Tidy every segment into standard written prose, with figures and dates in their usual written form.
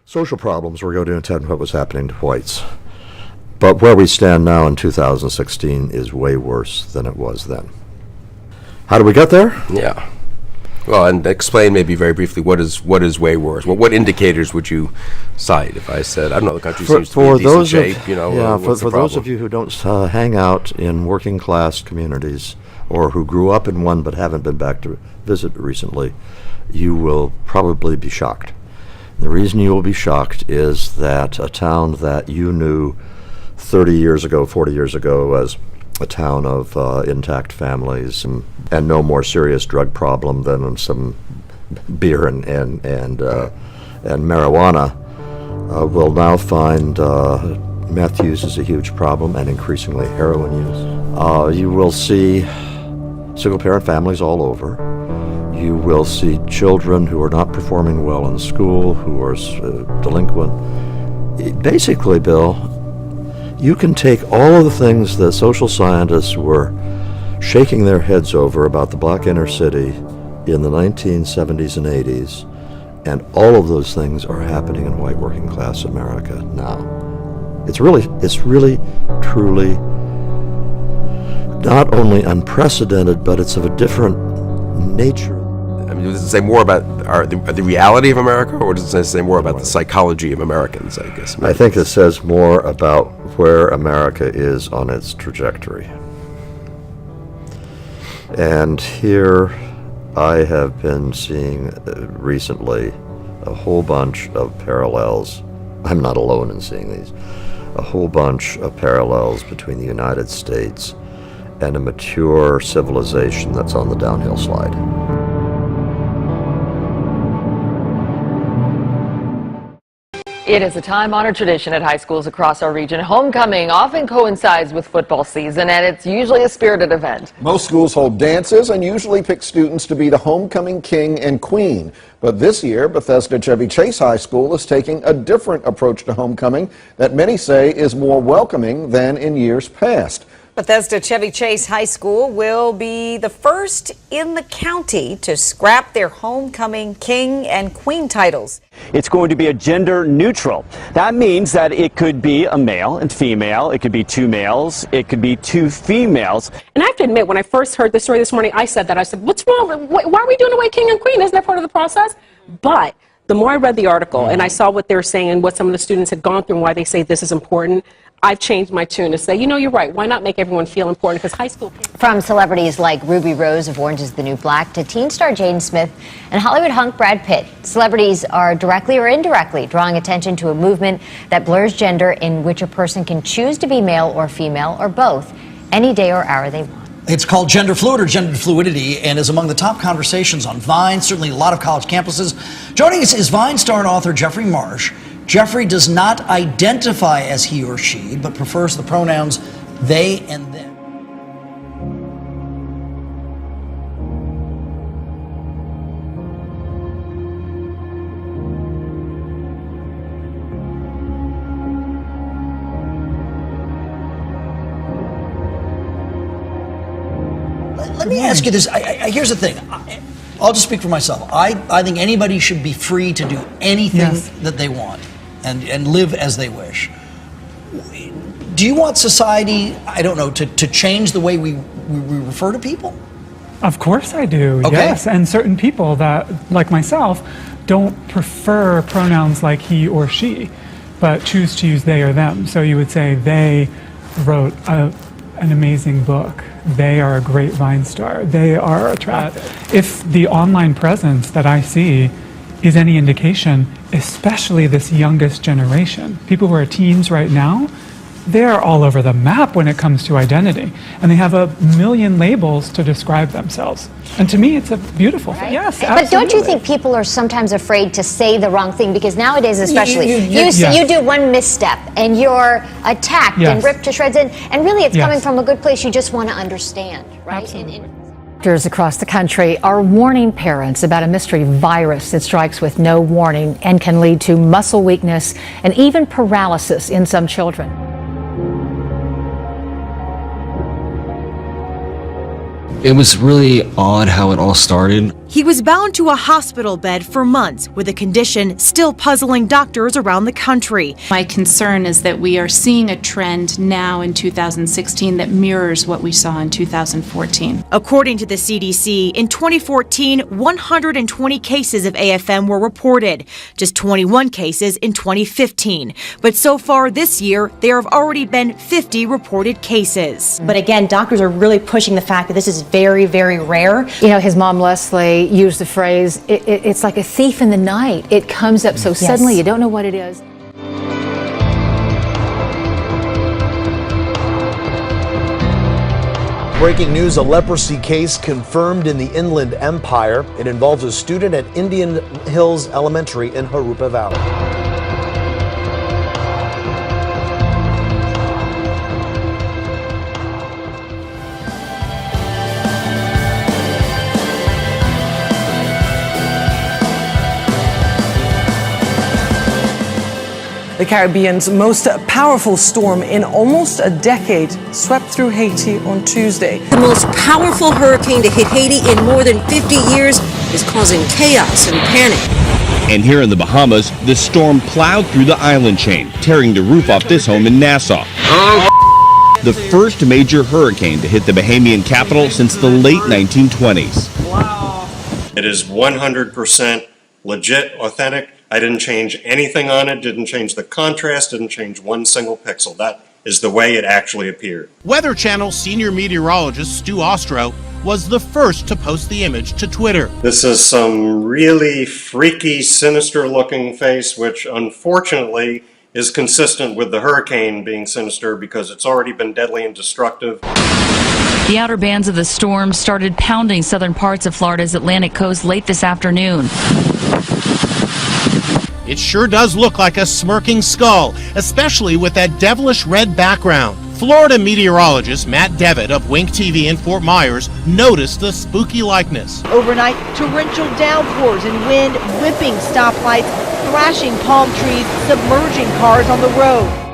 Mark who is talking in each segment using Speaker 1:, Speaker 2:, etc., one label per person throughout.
Speaker 1: social problems were going to intend what was happening to whites. But where we stand now in 2016 is way worse than it was then. How do we get there?
Speaker 2: Yeah. Well, and explain maybe very briefly what is way worse. What indicators would you cite if I said, I don't know, the country seems to be in decent shape,
Speaker 1: for those of you who don't hang out in working class communities or who grew up in one but haven't been back to visit recently, you will probably be shocked. The reason you will be shocked is that a town that you knew 30 years ago, 40 years ago as a town of intact families and no more serious drug problem than some beer and marijuana will now find meth use is a huge problem and increasingly heroin use. You will see single-parent families all over. You will see children who are not performing well in school, who are delinquent. Basically, Bill, you can take all of the things that social scientists were shaking their heads over about the black inner city in the 1970s and 80s, and all of those things are happening in white working class America now. It's really, truly not only unprecedented, but it's of a different nature.
Speaker 2: I mean, does it say more about the reality of America, or does it say more about the psychology of Americans, I guess?
Speaker 1: I think it says more about where America is on its trajectory. And here I have been seeing recently a whole bunch of parallels. I'm not alone in seeing these. A whole bunch of parallels between the United States and a mature civilization that's on the downhill slide.
Speaker 3: It is a time-honored tradition at high schools across our region. Homecoming often coincides with football season, and it's usually a spirited event.
Speaker 4: Most schools hold dances and usually pick students to be the homecoming king and queen. But this year, Bethesda Chevy Chase High School is taking a different approach to homecoming that many say is more welcoming than in years past.
Speaker 5: Bethesda Chevy Chase High School will be the first in the county to scrap their homecoming king and queen titles.
Speaker 6: It's going to be a gender neutral. That means that it could be a male and female, it could be two males, it could be two females.
Speaker 7: And I have to admit, when I first heard the story this morning, I said, what's wrong? Why are we doing away king and queen? Isn't that part of the process? But the more I read the article and I saw what they're saying and what some of the students had gone through and why they say this is important, I've changed my tune to say, you're right. Why not make everyone feel important? Because high school...
Speaker 8: From celebrities like Ruby Rose of Orange is the New Black to teen star Jaden Smith and Hollywood hunk Brad Pitt, celebrities are directly or indirectly drawing attention to a movement that blurs gender in which a person can choose to be male or female or both any day or hour they want.
Speaker 9: It's called gender fluid or gender fluidity and is among the top conversations on Vine, certainly a lot of college campuses. Joining us is Vine star and author Jeffrey Marsh. Jeffrey does not identify as he or she, but prefers the pronouns they and them. Let me ask you this. Here's the thing. I'll just speak for myself. I think anybody should be free to do anything that they want and live as they wish. Do you want society, I don't know, to change the way we refer to people?
Speaker 10: Of course I do,
Speaker 9: okay.
Speaker 10: Yes. And certain people that, like myself, don't prefer pronouns like he or she, but choose to use they or them. So you would say they wrote an amazing book. They are a great Vine star. They are attractive. If the online presence that I see is any indication, especially this youngest generation, people who are teens right now, they're all over the map when it comes to identity. And they have a million labels to describe themselves. And to me, it's a beautiful thing. Yes, absolutely.
Speaker 8: But don't you think people are sometimes afraid to say the wrong thing? Because nowadays, especially, you do one misstep and you're attacked and ripped to shreds. And really, it's coming from a good place. You just want to understand, right?
Speaker 11: Doctors across the country are warning parents about a mystery virus that strikes with no warning and can lead to muscle weakness and even paralysis in some children.
Speaker 12: It was really odd how it all started. He was bound to a hospital bed for months with a condition still puzzling doctors around the country.
Speaker 13: My concern is that we are seeing a trend now in 2016 that mirrors what we saw in 2014.
Speaker 12: According to the CDC, in 2014, 120 cases of AFM were reported, just 21 cases in 2015. But so far this year, there have already been 50 reported cases.
Speaker 14: But again, doctors are really pushing the fact that this is very, very rare.
Speaker 11: You know, his mom, Leslie, used the phrase, it's like a thief in the night. It comes up so suddenly, you don't know what it is.
Speaker 15: Breaking news, a leprosy case confirmed in the Inland Empire. It involves a student at Indian Hills Elementary in Jurupa Valley.
Speaker 16: The Caribbean's most powerful storm in almost a decade swept through Haiti on Tuesday.
Speaker 17: The most powerful hurricane to hit Haiti in more than 50 years is causing chaos and panic.
Speaker 18: And here in the Bahamas, the storm plowed through the island chain, tearing the roof off this home in Nassau. The first major hurricane to hit the Bahamian capital since the late 1920s.
Speaker 19: Wow. It is 100% legit, authentic. I didn't change anything on it, didn't change the contrast, didn't change one single pixel. That is the way it actually appeared.
Speaker 20: Weather Channel senior meteorologist Stu Ostro was the first to post the image to Twitter.
Speaker 19: This is some really freaky, sinister-looking face, which unfortunately is consistent with the hurricane being sinister because it's already been deadly and destructive.
Speaker 21: The outer bands of the storm started pounding southern parts of Florida's Atlantic coast late this afternoon.
Speaker 20: It sure does look like a smirking skull, especially with that devilish red background. Florida meteorologist Matt Devitt of Wink TV in Fort Myers noticed the spooky likeness.
Speaker 22: Overnight, torrential downpours and wind whipping stoplights, thrashing palm trees, submerging cars on the road.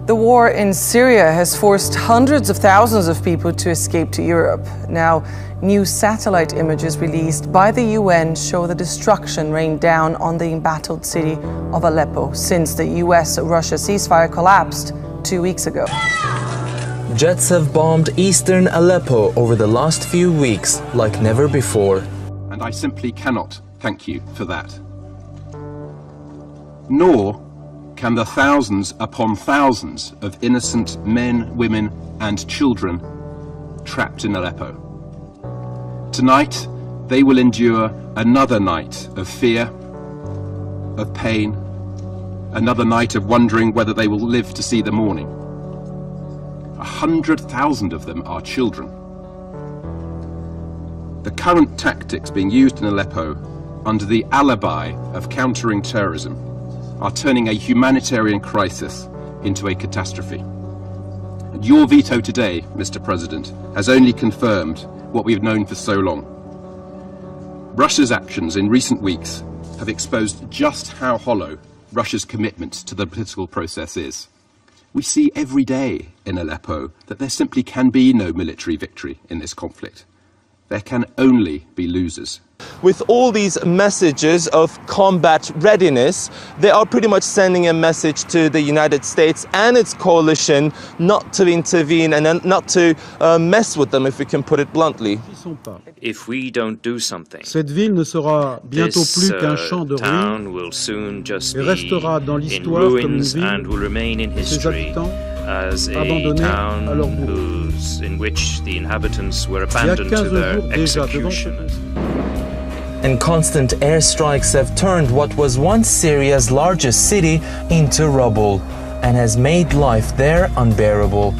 Speaker 16: The war in Syria has forced hundreds of thousands of people to escape to Europe. Now, new satellite images released by the UN show the destruction rained down on the embattled city of Aleppo since the US-Russia ceasefire collapsed 2 weeks ago.
Speaker 23: Jets have bombed eastern Aleppo over the last few weeks like never before.
Speaker 24: And I simply cannot thank you for that. Nor can the thousands upon thousands of innocent men, women, and children trapped in Aleppo. Tonight, they will endure another night of fear, of pain, another night of wondering whether they will live to see the morning. 100,000 of them are children. The current tactics being used in Aleppo under the alibi of countering terrorism are turning a humanitarian crisis into a catastrophe. And your veto today, Mr. President, has only confirmed what we've known for so long. Russia's actions in recent weeks have exposed just how hollow Russia's commitment to the political process is. We see every day in Aleppo that there simply can be no military victory in this conflict. There can only be losers.
Speaker 23: With all these messages of combat readiness, they are pretty much sending a message to the United States and its coalition not to intervene and not to mess with them, if we can put it bluntly.
Speaker 25: If we don't do something,
Speaker 26: cette ville ne sera bientôt plus qu'un champ de
Speaker 25: town
Speaker 26: ruines
Speaker 25: will soon just
Speaker 26: et restera dans
Speaker 25: be in
Speaker 26: l'histoire comme une
Speaker 25: ruins
Speaker 26: ville
Speaker 25: and will remain in
Speaker 26: où ses
Speaker 25: history
Speaker 26: habitants
Speaker 25: as a
Speaker 26: abandonnés
Speaker 25: town
Speaker 26: à leur bourg.
Speaker 25: in which the inhabitants were
Speaker 26: Il y a
Speaker 25: abandoned to
Speaker 26: 15
Speaker 25: their
Speaker 26: jours déjà devant
Speaker 25: executioners.
Speaker 1: and constant airstrikes have turned what was once Syria's largest city into rubble and has made life there unbearable.